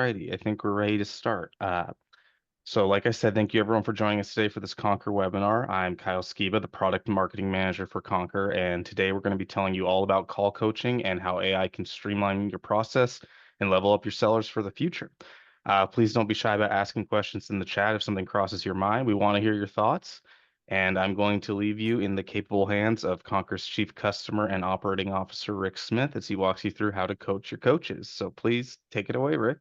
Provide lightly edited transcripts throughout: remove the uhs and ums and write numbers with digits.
righty. I think we're ready to start. So like I said, thank you everyone for joining us today for this Conquer webinar. I'm Kyle Skiba, the product marketing manager for Conquer, and today we're going to be telling you all about call coaching and how AI can streamline your process and level up your sellers for the future. Please don't be shy about asking questions in the chat if something crosses your mind. We want to hear your thoughts, and I'm going to leave you in the capable hands of Conquer's Chief Customer and Operating Officer, Rick Smith, as he walks you through how to coach your coaches. So please take it away, Rick.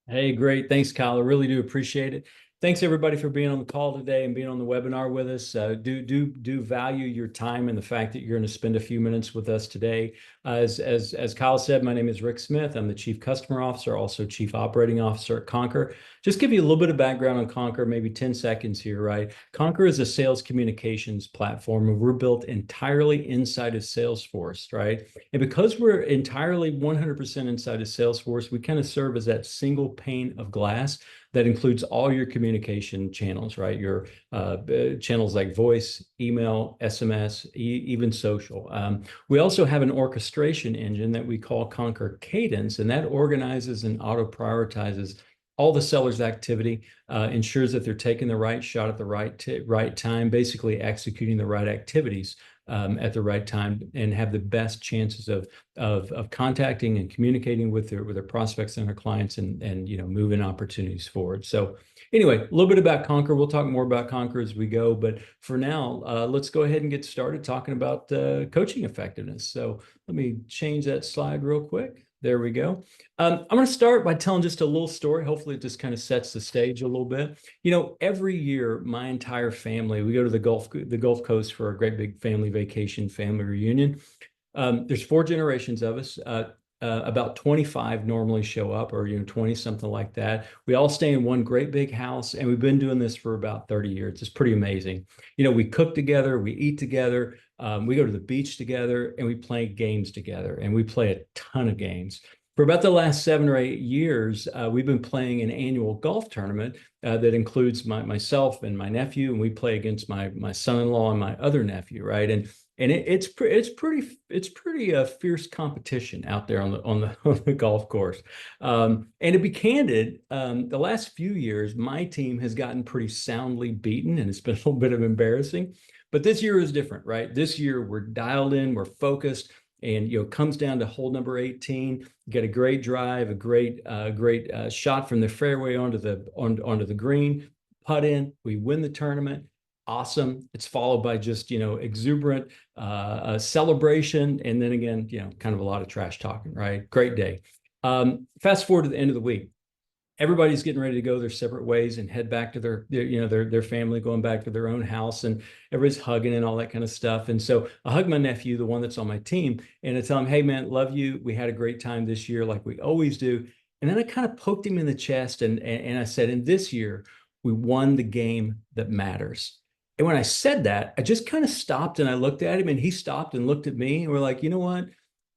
Hey, great. Thanks, Kyle. I really do appreciate it. Thanks everybody for being on the call today and being on the webinar with us. Do value your time and the fact that you're going to spend a few minutes with us today. As Kyle said, my name is Rick Smith. I'm the Chief Customer Officer, also Chief Operating Officer at Conquer. Just give you a little bit of background on Conquer, maybe 10 seconds here, right? Conquer is a sales communications platform, and we're built entirely inside of Salesforce, right? And because we're entirely 100% inside of Salesforce, we kind of serve as that single pane of glass that includes all your communication channels, right? Your channels like voice, email, SMS, even social. We also have an orchestration engine that we call Conquer Cadence, and that organizes and auto prioritizes all the seller's activity, ensures that they're taking the right shot at the right time, basically executing the right activities at the right time, and have the best chances of contacting and communicating with their prospects and their clients, and moving opportunities forward. So anyway, a little bit about Conquer. We'll talk more about Conquer as we go, but for now, let's go ahead and get started talking about coaching effectiveness. So let me change that slide real quick. There we go. I'm going to start by telling just a little story. Hopefully it just kind of sets the stage a little bit. Every year, my entire family, we go to the Gulf Coast for a great big family vacation, family reunion. There's 4 generations of us. About 25 normally show up, or 20, something like that. We all stay in one great big house, and we've been doing this for about 30 years. It's pretty amazing. We cook together, we eat together, we go to the beach together, and we play games together, and we play a ton of games. For about the last 7 or 8 years, we've been playing an annual golf tournament that includes myself and my nephew, and we play against my son-in-law and my other nephew, right? And it's pretty fierce competition out there on the golf course. And to be candid, the last few years, my team has gotten pretty soundly beaten, and it's been a little bit of embarrassing. But this year is different, right? This year we're dialed in, we're focused, and it comes down to hole number 18. Get a great drive, a great shot from the fairway onto the green, putt in, we win the tournament. Awesome. It's followed by just exuberant celebration, and then again kind of a lot of trash talking, right? Great day. Fast forward to the end of the week. Everybody's getting ready to go their separate ways and head back to their family, going back to their own house, and everybody's hugging and all that kind of stuff. And so I hug my nephew, the one that's on my team, and I tell him, "Hey man, love you. We had a great time this year, like we always do." And then I kind of poked him in the chest, and I said, "And this year we won the game that matters." And when I said that, I just kind of stopped and I looked at him, and he stopped and looked at me, and we're like, you know what?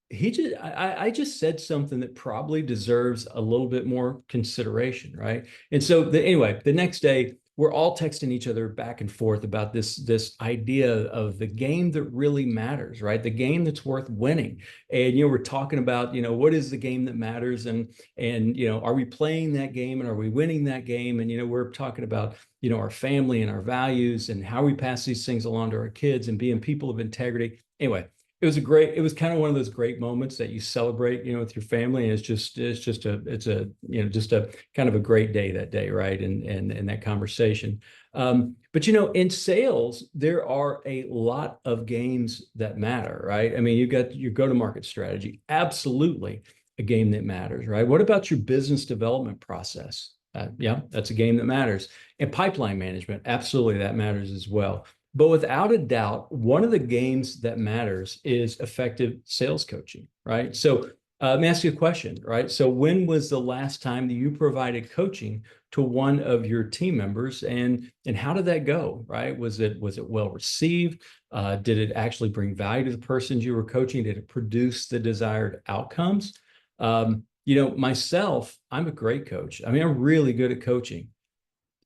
I just said something that probably deserves a little bit more consideration, right? And so anyway, the next day we're all texting each other back and forth about this idea of the game that really matters, right? The game that's worth winning. And we're talking about what is the game that matters, and are we playing that game, and are we winning that game? And we're talking about our family and our values, and how we pass these things along to our kids, and being people of integrity. Anyway, it was kind of one of those great moments that you celebrate, with your family. And it's just a kind of a great day that day, right? And that conversation. But in sales, there are a lot of games that matter, right? I mean, you've got your go-to-market strategy, absolutely a game that matters, right? What about your business development process? Yeah, that's a game that matters. And pipeline management, absolutely, that matters as well. But without a doubt, one of the games that matters is effective sales coaching, right? So let me ask you a question, right? So when was the last time that you provided coaching to one of your team members, and how did that go, right? Was it well received? Did it actually bring value to the persons you were coaching? Did it produce the desired outcomes? Myself, I'm a great coach. I mean, I'm really good at coaching,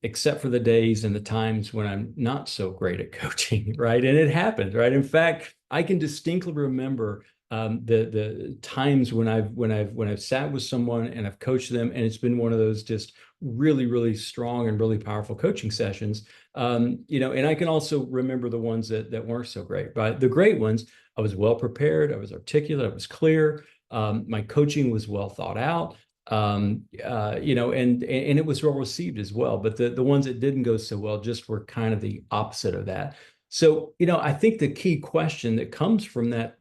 except for the days and the times when I'm not so great at coaching, right? And it happens, right? In fact, I can distinctly remember the times when I've sat with someone and I've coached them, and it's been one of those just really, really strong and really powerful coaching sessions. And I can also remember the ones that weren't so great. But the great ones, I was well prepared, I was articulate, I was clear. My coaching was well thought out. And it was well received as well. But the ones that didn't go so well just were kind of the opposite of that. So, I think the key question that comes from that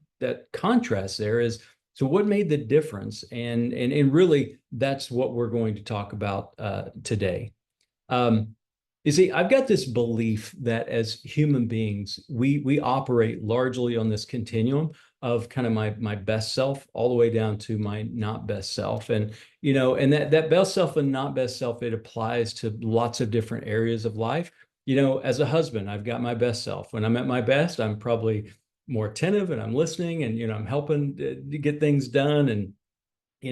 contrast there is, so what made the difference? And really, that's what we're going to talk about today. Um, you see, I've got this belief that as human beings, we operate largely on this continuum of kind of my best self all the way down to my not best self. And that best self and not best self, it applies to lots of different areas of life. As a husband, I've got my best self. When I'm at my best, I'm probably more attentive and I'm listening and I'm helping to get things done and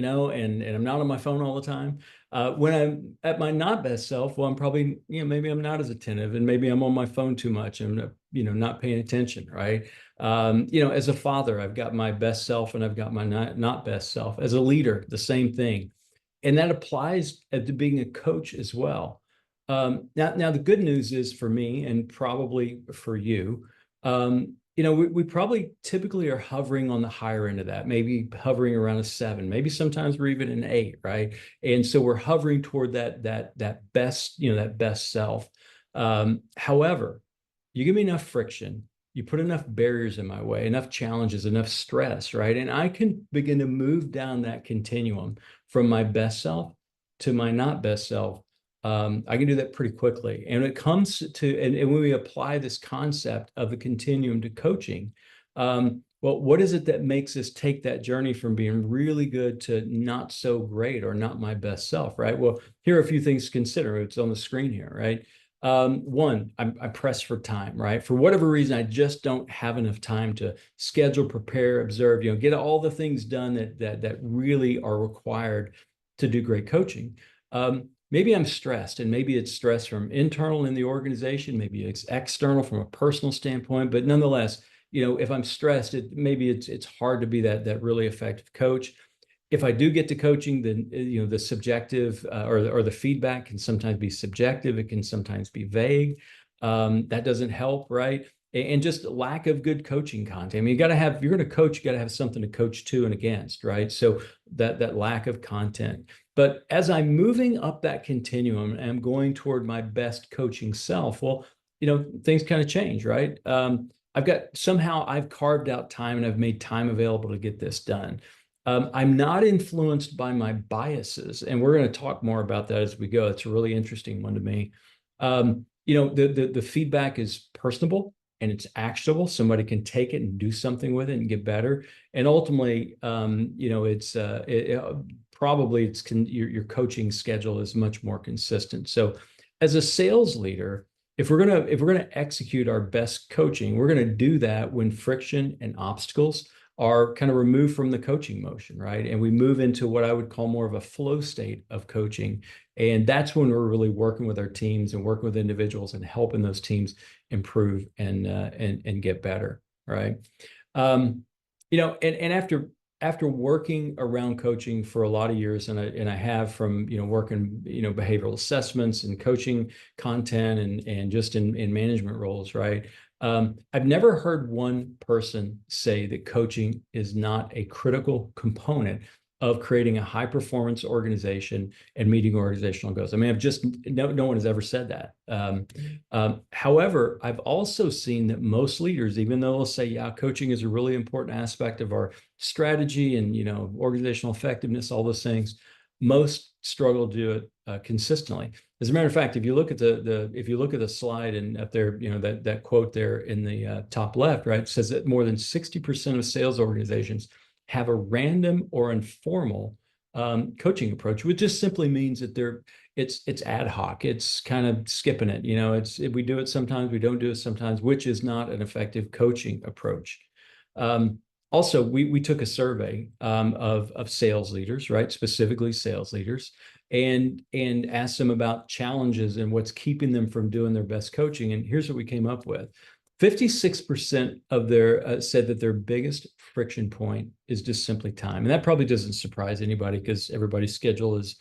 I'm not on my phone all the time. When I'm at my not best self, well, I'm probably, maybe I'm not as attentive and maybe I'm on my phone too much and, not paying attention, right? As a father, I've got my best self and I've got my not best self. As a leader, the same thing. And that applies to being a coach as well. Now, the good news is for me and probably for you, we probably typically are hovering on the higher end of that, maybe hovering around a 7, maybe sometimes we're even an 8, right? And so we're hovering toward that best, that best self. However, you give me enough friction, you put enough barriers in my way, enough challenges, enough stress, right? And I can begin to move down that continuum from my best self to my not best self. I can do that pretty quickly. And when it comes to, and when we apply this concept of the continuum to coaching, well, what is it that makes us take that journey from being really good to not so great or not my best self, right? Well, here are a few things to consider. It's on the screen here, right? One, I'm pressed for time, right? For whatever reason, I just don't have enough time to schedule, prepare, observe, get all the things done that really are required to do great coaching. Maybe I'm stressed, and maybe it's stress from internal in the organization, maybe it's external from a personal standpoint, but nonetheless, if I'm stressed, maybe it's hard to be that really effective coach. If I do get to coaching, then the subjective or the feedback can sometimes be subjective. It can sometimes be vague. That doesn't help, right? And just lack of good coaching content. I mean, if you're going to coach, you got to have something to coach to and against, right? So that lack of content. But as I'm moving up that continuum and I'm going toward my best coaching self, well, things kind of change, right? I've carved out time and I've made time available to get this done. I'm not influenced by my biases, and we're going to talk more about that as we go. It's a really interesting one to me. The feedback is personable and it's actionable. Somebody can take it and do something with it and get better. And ultimately, probably your coaching schedule is much more consistent. So, as a sales leader, if we're gonna execute our best coaching, we're gonna do that when friction and obstacles are kind of removed from the coaching motion, right? And we move into what I would call more of a flow state of coaching. And that's when we're really working with our teams and working with individuals and helping those teams improve and get better, right? And after working around coaching for a lot of years, and I have from working behavioral assessments and coaching content and just in management roles, right? I've never heard one person say that coaching is not a critical component of creating a high performance organization and meeting organizational goals. I mean, no one has ever said that. However, I've also seen that most leaders, even though they'll say, yeah, coaching is a really important aspect of our strategy and organizational effectiveness, all those things, most struggle to do it consistently. As a matter of fact, if you look at the slide and up there, that quote there in the top left, right, it says that more than 60% of sales organizations have a random or informal coaching approach, which just simply means that it's ad hoc. It's kind of skipping it. We do it sometimes, we don't do it sometimes, which is not an effective coaching approach. Also, we took a survey of sales leaders, right? Specifically sales leaders, and asked them about challenges and what's keeping them from doing their best coaching. And here's what we came up with. 56% of their said that their biggest friction point is just simply time. And that probably doesn't surprise anybody because everybody's schedule is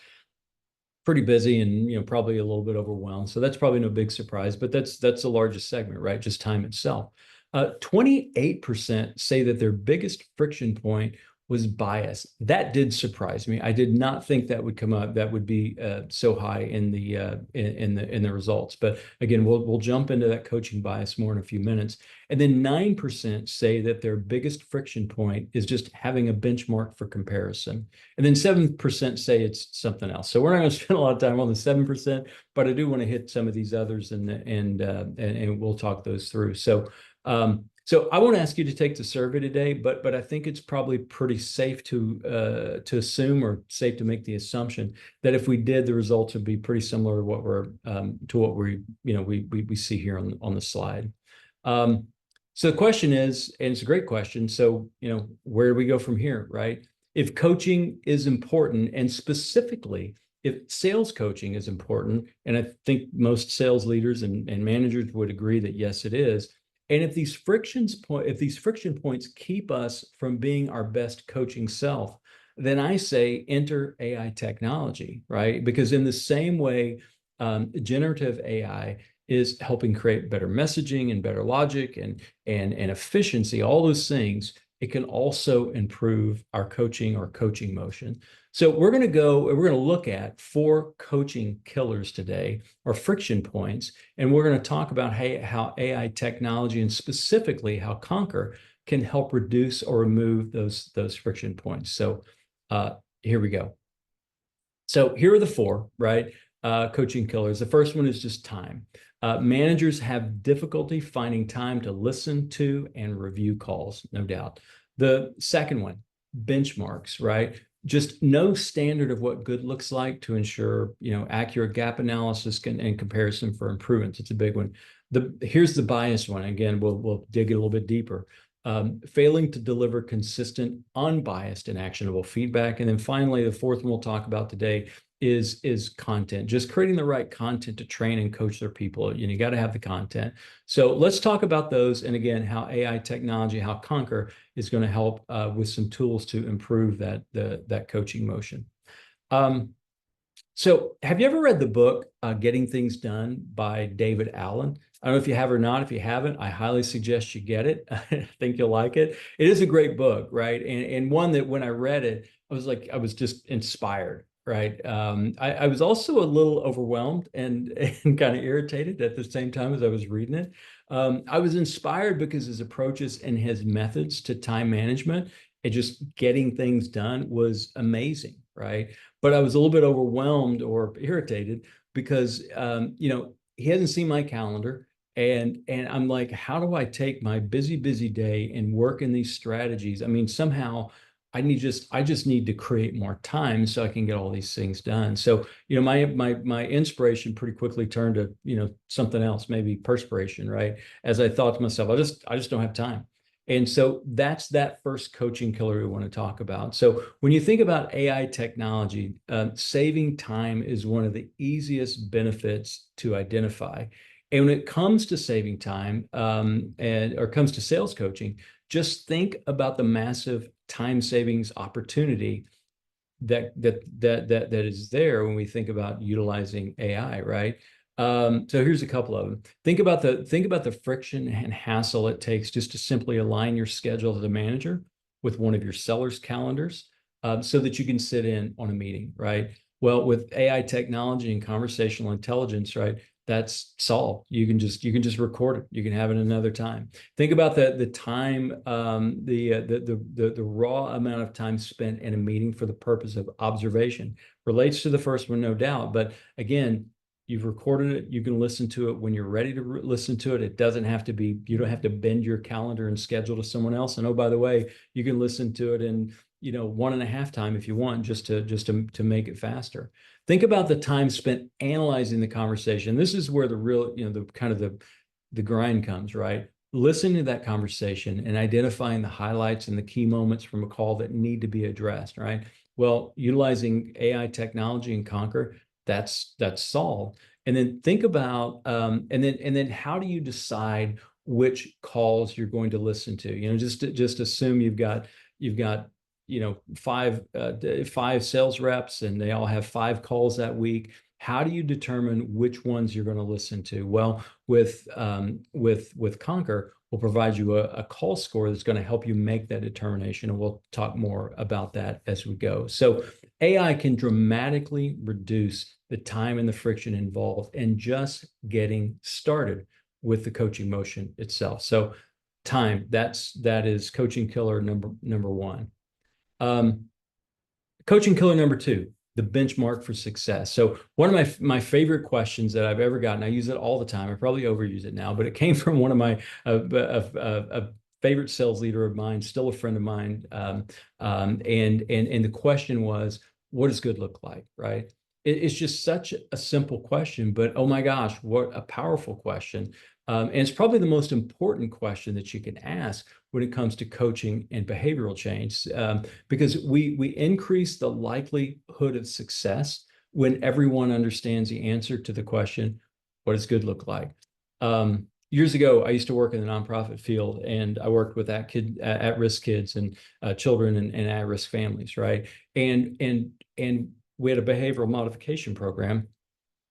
pretty busy and probably a little bit overwhelmed. So that's probably no big surprise, but that's the largest segment, right? Just time itself. 28% say that their biggest friction point was bias. That did surprise me. I did not think that would come up. That would be so high in the results. But again, we'll jump into that coaching bias more in a few minutes. And then 9% say that their biggest friction point is just having a benchmark for comparison. And then 7% say it's something else. So we're not going to spend a lot of time on the 7%, but I do want to hit some of these others and we'll talk those through. So I won't ask you to take the survey today, but I think it's probably pretty safe to assume or safe to make the assumption that if we did, the results would be pretty similar to what we see here on the slide. So the question is, and it's a great question. So where do we go from here, right? If coaching is important, and specifically if sales coaching is important, and I think most sales leaders and managers would agree that yes, it is. And if these friction points keep us from being our best coaching self, then I say enter AI technology, right? Because in the same way, generative AI is helping create better messaging and better logic and efficiency, all those things. It can also improve our coaching or coaching motion. So we're going to look at 4 coaching killers today, or friction points, and we're going to talk about how AI technology and specifically how Conquer can help reduce or remove those friction points. So here we go. So here are the 4, right? Coaching killers. The first one is just time. Managers have difficulty finding time to listen to and review calls, no doubt. The second one, benchmarks, right? Just no standard of what good looks like to ensure, accurate gap analysis and comparison for improvements. It's a big one. Here's the bias one. Again, we'll dig a little bit deeper. Failing to deliver consistent, unbiased, and actionable feedback. And then finally, the fourth one we'll talk about today is content, just creating the right content to train and coach their people. You got to have the content. So let's talk about those. And again, how AI technology, how Conquer is going to help with some tools to improve that coaching motion. So have you ever read the book, Getting Things Done by David Allen? I don't know if you have or not. If you haven't, I highly suggest you get it. I think you'll like it. It is a great book, right? And one that when I read it, I was just inspired, right? I was also a little overwhelmed and kind of irritated at the same time as I was reading it. I was inspired because his approaches and his methods to time management and just getting things done was amazing, right? But I was a little bit overwhelmed or irritated because he hasn't seen my calendar, and I'm like, how do I take my busy day and work in these strategies? I mean, somehow I just need to create more time so I can get all these things done. So my inspiration pretty quickly turned to something else, maybe perspiration, right? As I thought to myself, I just don't have time. And so that's that first coaching killer we want to talk about. So when you think about AI technology, saving time is one of the easiest benefits to identify. And when it comes to saving time, or comes to sales coaching, just think about the massive time savings opportunity that is there when we think about utilizing AI, right? So here's a couple of them. Think about the friction and hassle it takes just to simply align your schedule as a manager with one of your sellers' calendars, so that you can sit in on a meeting, right? Well, with AI technology and conversational intelligence, right, that's solved. You can just record it. You can have it another time. Think about the time, the raw amount of time spent in a meeting for the purpose of observation. Relates to the first one, no doubt. But again, you've recorded it. You can listen to it when you're ready to listen to it. It doesn't have to be, you don't have to bend your calendar and schedule to someone else. And oh, by the way, you can listen to it in 1.5 time if you want, just to make it faster. Think about the time spent analyzing the conversation. This is where the real, the kind of the grind comes, right? Listening to that conversation and identifying the highlights and the key moments from a call that need to be addressed, right? Well, utilizing AI technology and Conquer, that's solved. And then think about and then how do you decide which calls you're going to listen to. Just assume you've got five sales reps and they all have 5 calls that week. How do you determine which ones you're going to listen to? Well, with Conquer, we'll provide you a call score that's going to help you make that determination, and we'll talk more about that as we go. So AI can dramatically reduce the time and the friction involved in just getting started with the coaching motion itself. So time, that is coaching killer number one. Um, Coaching killer number two, the benchmark for success. So one of my favorite questions that I've ever gotten, I use it all the time. I probably overuse it now, but it came from one of my a favorite sales leader of mine, still a friend of mine. And the question was, what does good look like? Right? It's just such a simple question, but oh my gosh, what a powerful question. And it's probably the most important question that you can ask when it comes to coaching and behavioral change. Because we increase the likelihood of success when everyone understands the answer to the question, what does good look like? Years ago, I used to work in the nonprofit field, and I worked with at-risk kids and children and at-risk families, right? And we had a behavioral modification program,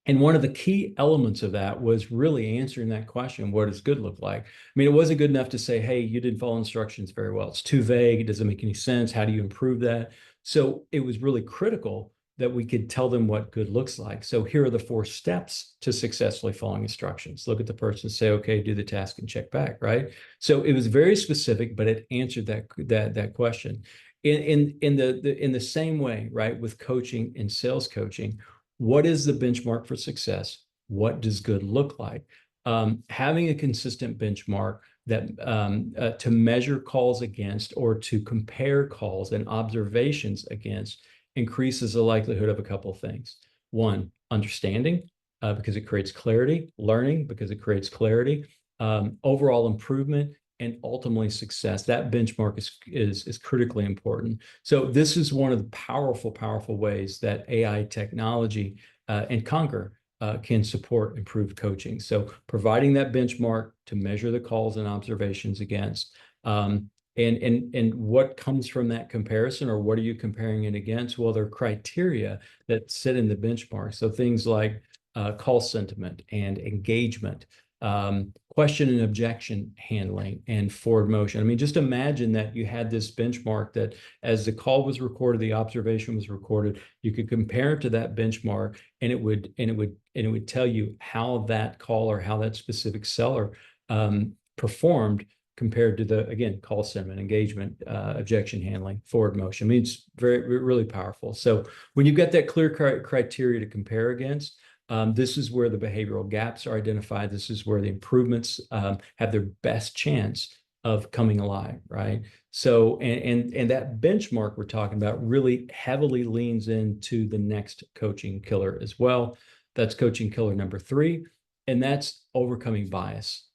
and one of the key elements of that was really answering that question, what does good look like? I mean, it wasn't good enough to say, hey, you didn't follow instructions very well. It's too vague. It doesn't make any sense. How do you improve that? So it was really critical that we could tell them what good looks like. So here are the 4 steps to successfully following instructions. Look at the person, say, okay, do the task and check back, right? So it was very specific, but it answered that question. In the same way, right, with coaching and sales coaching, what is the benchmark for success? What does good look like? Having a consistent benchmark that to measure calls against or to compare calls and observations against increases the likelihood of a couple of things. One, understanding, because it creates clarity; learning, because it creates clarity; overall improvement, and ultimately success. That benchmark is critically important. So this is one of the powerful ways that AI technology and Conquer can support improved coaching. So providing that benchmark to measure the calls and observations against. And what comes from that comparison, or what are you comparing it against? Well, there are criteria that sit in the benchmark. So things like call sentiment and engagement, question and objection handling, and forward motion. I mean, just imagine that you had this benchmark that as the call was recorded, the observation was recorded, you could compare it to that benchmark, and it would tell you how that call or how that specific seller performed compared to the, again, call sentiment, engagement, objection handling, forward motion. I mean, it's really powerful. So when you've got that clear criteria to compare against, this is where the behavioral gaps are identified. This is where the improvements have their best chance of coming alive, right? So, and that benchmark we're talking about really heavily leans into the next coaching killer as well. That's coaching killer number 3, and that's overcoming bias.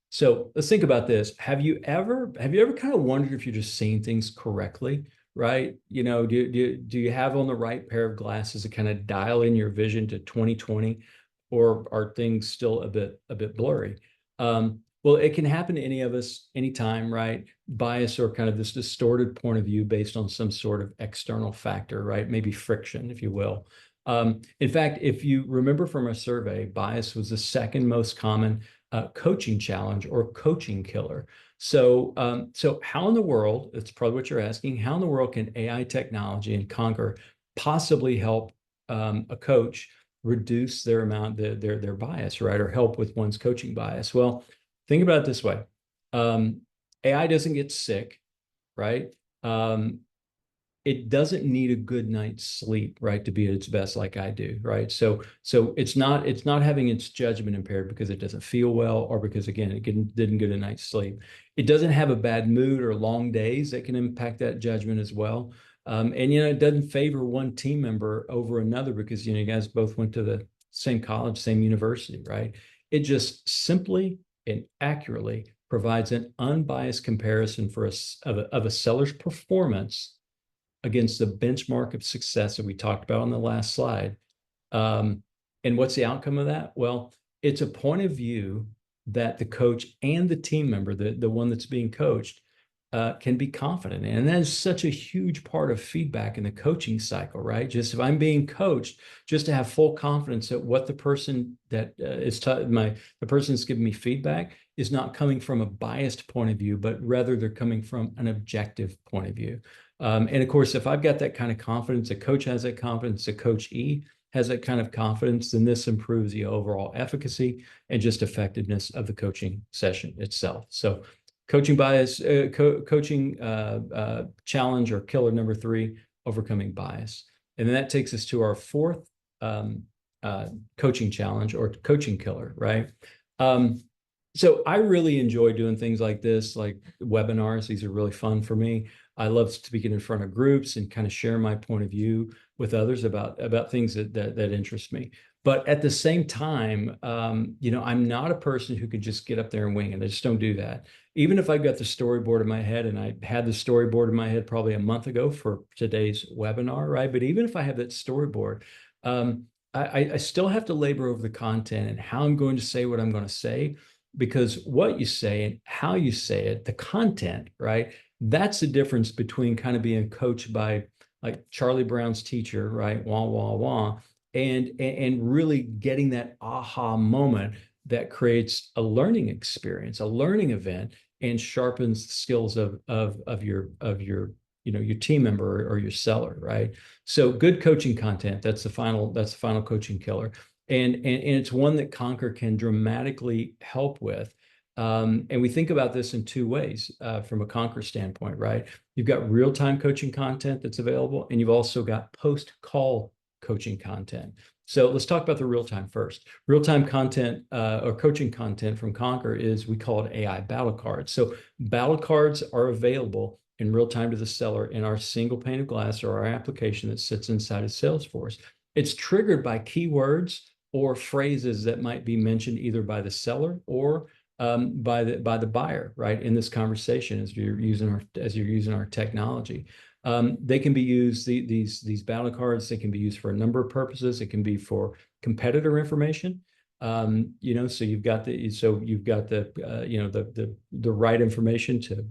So let's think about this. Have you ever kind of wondered if you're just seeing things correctly, right? Do you have on the right pair of glasses to kind of dial in your vision to 2020, or are things still a bit blurry? Well, it can happen to any of us anytime, right? Bias, or kind of this distorted point of view based on some sort of external factor, right? Maybe friction, if you will. In fact, if you remember from a survey, bias was the second most common coaching challenge or coaching killer. So how in the world, that's probably what you're asking, how in the world can AI technology and Conquer possibly help a coach reduce their bias, right? Or help with one's coaching bias? Well, think about it this way. Um, AI doesn't get sick, right? It doesn't need a good night's sleep, right, to be at its best like I do, right? So it's not having its judgment impaired because it doesn't feel well, or because, again, it didn't get a night's sleep. It doesn't have a bad mood or long days that can impact that judgment as well. And it doesn't favor one team member over another because you guys both went to the same college, same university, right? It just simply and accurately provides an unbiased comparison of a seller's performance against the benchmark of success that we talked about on the last slide. And what's the outcome of that? Well, it's a point of view that the coach and the team member, the one that's being coached, can be confident in. And that is such a huge part of feedback in the coaching cycle, right? Just if I'm being coached, just to have full confidence that what the person that the person that's giving me feedback is not coming from a biased point of view, but rather they're coming from an objective point of view. And of course, if I've got that kind of confidence, a coach has that confidence, a coachee has that kind of confidence, then this improves the overall efficacy and just effectiveness of the coaching session itself. So coaching bias, coaching challenge or killer number 3, overcoming bias. And then that takes us to our fourth coaching challenge or coaching killer, right? So I really enjoy doing things like this, like webinars. These are really fun for me. I love speaking in front of groups and kind of share my point of view with others about things that interest me. But at the same time, I'm not a person who could just get up there and wing it. I just don't do that. Even if I've got the storyboard in my head, and I had the storyboard in my head probably a month ago for today's webinar, right? But even if I have that storyboard, I still have to labor over the content and how I'm going to say what I'm going to say, because what you say and how you say it, the content, right? That's the difference between kind of being coached by like Charlie Brown's teacher, right? Wah, wah, wah, and really getting that aha moment that creates a learning experience, a learning event, and sharpens the skills of your your team member or your seller, right? So good coaching content, that's the final coaching killer. And it's one that Concur can dramatically help with. And we think about this in two ways from a Concur standpoint, right? You've got real-time coaching content that's available, and you've also got post-call coaching content. So let's talk about the real-time first. Real-time content or coaching content from Concur is, we call it AI battle cards. So battle cards are available in real time to the seller in our single pane of glass or our application that sits inside of Salesforce. It's triggered by keywords or phrases that might be mentioned either by the seller or by the buyer, right? In this conversation, as you're using our technology, they can be used. These battle cards, they can be used for a number of purposes. It can be for competitor information. So you've got the right information to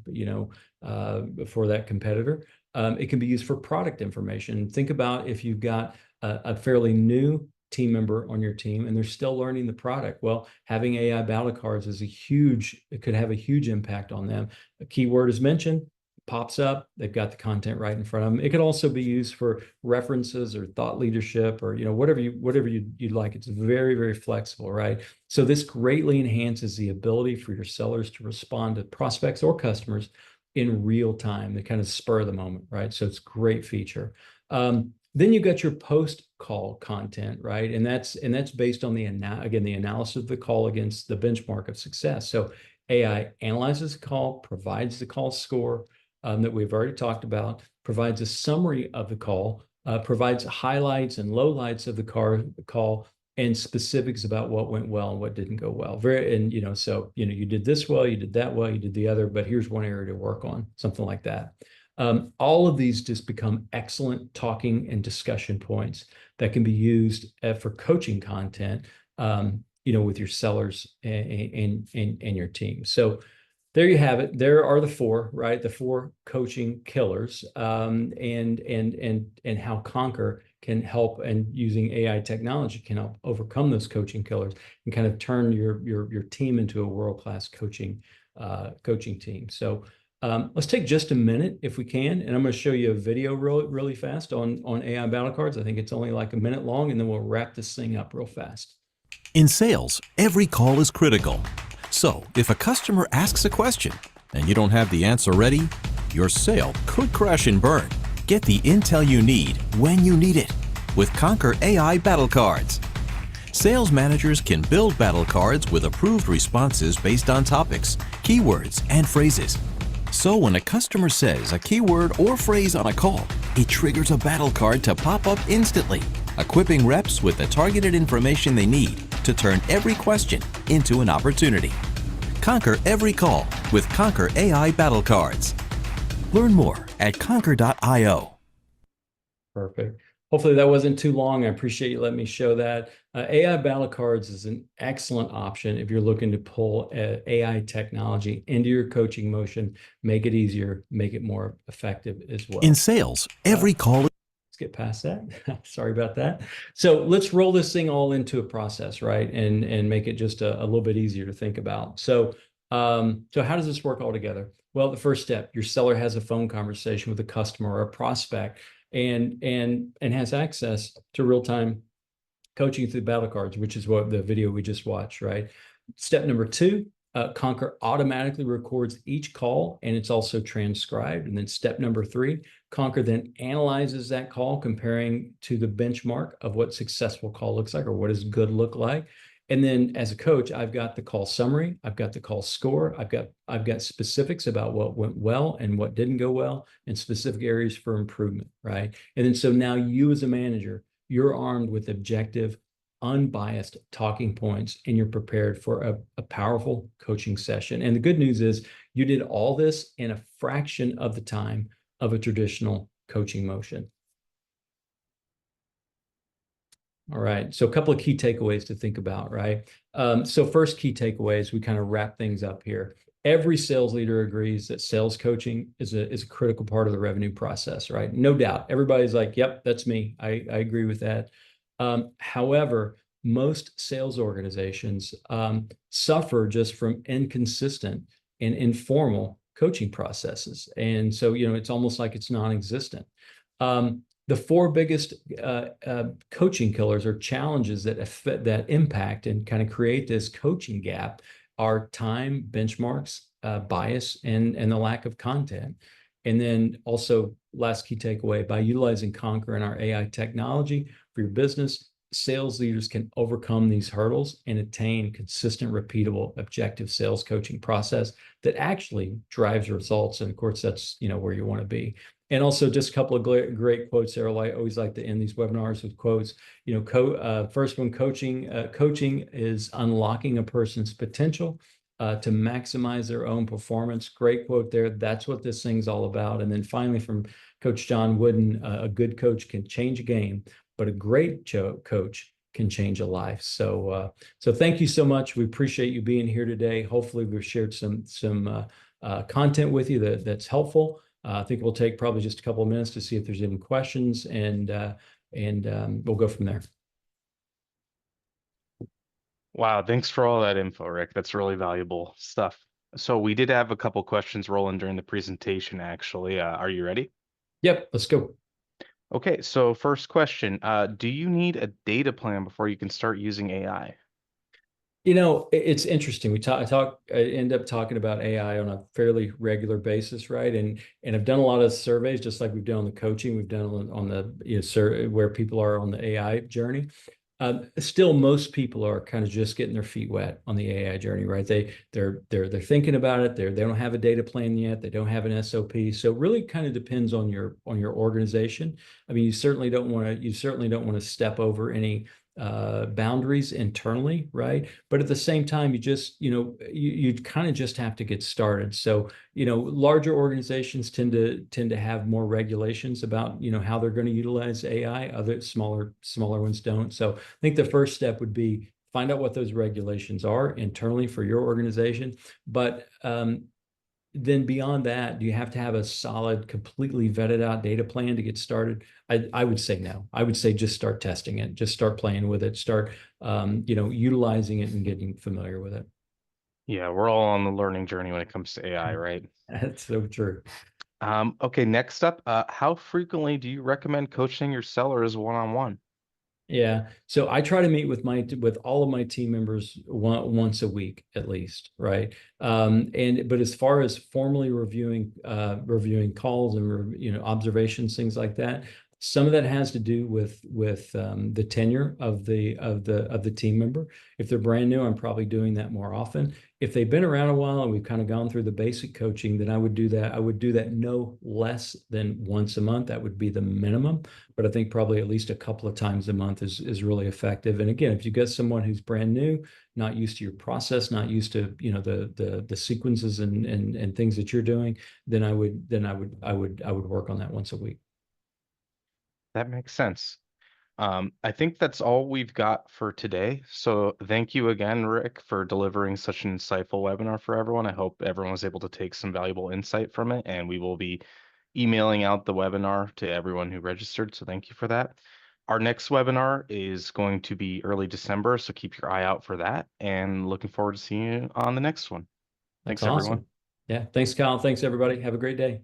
for that competitor. It can be used for product information. Think about if you've got a fairly new team member on your team and they're still learning the product. Well, having AI battle cards it could have a huge impact on them. A keyword is mentioned, pops up, they've got the content right in front of them. It could also be used for references or thought leadership or whatever you'd like. It's very, very flexible, right? So this greatly enhances the ability for your sellers to respond to prospects or customers in real time, to kind of spur the moment, right? So it's a great feature. Then you've got your post-call content, right? And that's based on the analysis of the call against the benchmark of success. So AI analyzes the call, provides the call score that we've already talked about, provides a summary of the call, provides highlights and lowlights of the call, and specifics about what went well and what didn't go well. You did this well, you did that well, you did the other, but here's one area to work on, something like that. All of these just become excellent talking and discussion points that can be used for coaching content, with your sellers and your team. So there you have it. There are the four, right? The four coaching killers, and how Concur can help, and using AI technology can help overcome those coaching killers and kind of turn your team into a world-class coaching team. So let's take just a minute if we can, and I'm going to show you a video really fast on AI battle cards. I think it's only like a minute long, and then we'll wrap this thing up real fast. In sales, every call is critical. So if a customer asks a question and you don't have the answer ready, your sale could crash and burn. Get the intel you need when you need it with Concur AI battle cards. Sales managers can build battle cards with approved responses based on topics, keywords, and phrases. So when a customer says a keyword or phrase on a call, it triggers a battle card to pop up instantly, equipping reps with the targeted information they need to turn every question into an opportunity. Conquer every call with Concur AI battle cards. Learn more at conquer.io. Perfect. Hopefully that wasn't too long. I appreciate you letting me show that. AI battle cards is an excellent option if you're looking to pull AI technology into your coaching motion, make it easier, make it more effective as In well. sales, Uh, every call. let's get past that. Sorry about that. So let's roll this thing all into a process, right? And make it just a little bit easier to think about. So how does this work all together? Well, the first step, your seller has a phone conversation with a customer or a prospect and has access to real-time coaching through battle cards, which is what the video we just watched, right? Step number two, Concur automatically records each call and it's also transcribed. And then step number three, Concur then analyzes that call, comparing to the benchmark of what successful call looks like or what does good look like. And then as a coach, I've got the call summary, I've got the call score, I've got specifics about what went well and what didn't go well, and specific areas for improvement, right? And then so now you as a manager, you're armed with objective, unbiased talking points, and you're prepared for a powerful coaching session. And the good news is you did all this in a fraction of the time of a traditional coaching motion. All right. So a couple of key takeaways to think about, right? So first key takeaways, we kind of wrap things up here. Every sales leader agrees that sales coaching is a critical part of the revenue process, right? No doubt. Everybody's like, yep, that's me. I agree with that. However, most sales organizations suffer just from inconsistent and informal coaching processes. And so, it's almost like it's non-existent. The four biggest coaching killers or challenges that impact and kind of create this coaching gap are time, benchmarks, bias, and the lack of content. And then also, last key takeaway, by utilizing Concur and our AI technology for your business, sales leaders can overcome these hurdles and attain consistent, repeatable, objective sales coaching process that actually drives results. And of course, that's where you want to be. And also, just a couple of great quotes there. I always like to end these webinars with quotes. First one, coaching is unlocking a person's potential to maximize their own performance. Great quote there. That's what this thing's all about. And then finally, from Coach John Wooden, a good coach can change a game, but a great coach can change a life. So thank you so much. We appreciate you being here today. Hopefully, we've shared some content with you that's helpful. I think we'll take probably just a couple of minutes to see if there's any questions, and we'll go from there. Wow, thanks for all that info, Rick. That's really valuable stuff. So we did have a couple questions rolling during the presentation, actually. Are you ready? Yep, let's go. Okay, so first question, do you need a data plan before you can start using AI? It's interesting. I end up talking about AI on a fairly regular basis, right? And I've done a lot of surveys, just like we've done on the coaching, we've done on the where people are on the AI journey. Still, most people are kind of just getting their feet wet on the AI journey, right? They're thinking about it. They don't have a data plan yet. They don't have an SOP. So it really kind of depends on your organization. I mean, you certainly don't want to step over any boundaries internally, right? But at the same time, you kind of just have to get started. So larger organizations tend to have more regulations about how they're going to utilize AI. Other smaller ones don't. So I think the first step would be find out what those regulations are internally for your organization. But then beyond that, do you have to have a solid, completely vetted out data plan to get started? I would say no. I would say just start testing it, just start playing with it, start utilizing it and getting familiar with it. Yeah, we're all on the learning journey when it comes to AI, right? That's so true. Okay, next up, how frequently do you recommend coaching your sellers one-on-one? Yeah. So I try to meet with all of my team members once a week at least, right? But as far as formally reviewing calls and observations, things like that, some of that has to do with the tenure of the team member. If they're brand new, I'm probably doing that more often. If they've been around a while and we've kind of gone through the basic coaching, then I would do that. I would do that no less than once a month. That would be the minimum. But I think probably at least a couple of times a month is really effective. And again, if you get someone who's brand new, not used to your process, not used to the sequences and things that you're doing, then I would work on that once a week. That makes sense. I think that's all we've got for today. So thank you again, Rick, for delivering such an insightful webinar for everyone. I hope everyone was able to take some valuable insight from it, and we will be emailing out the webinar to everyone who registered. So thank you for that. Our next webinar is going to be early December, so keep your eye out for that, and looking forward to seeing you on the next one. That's Thanks, everyone. awesome. Yeah. Thanks, Kyle. Thanks, everybody. Have a great day.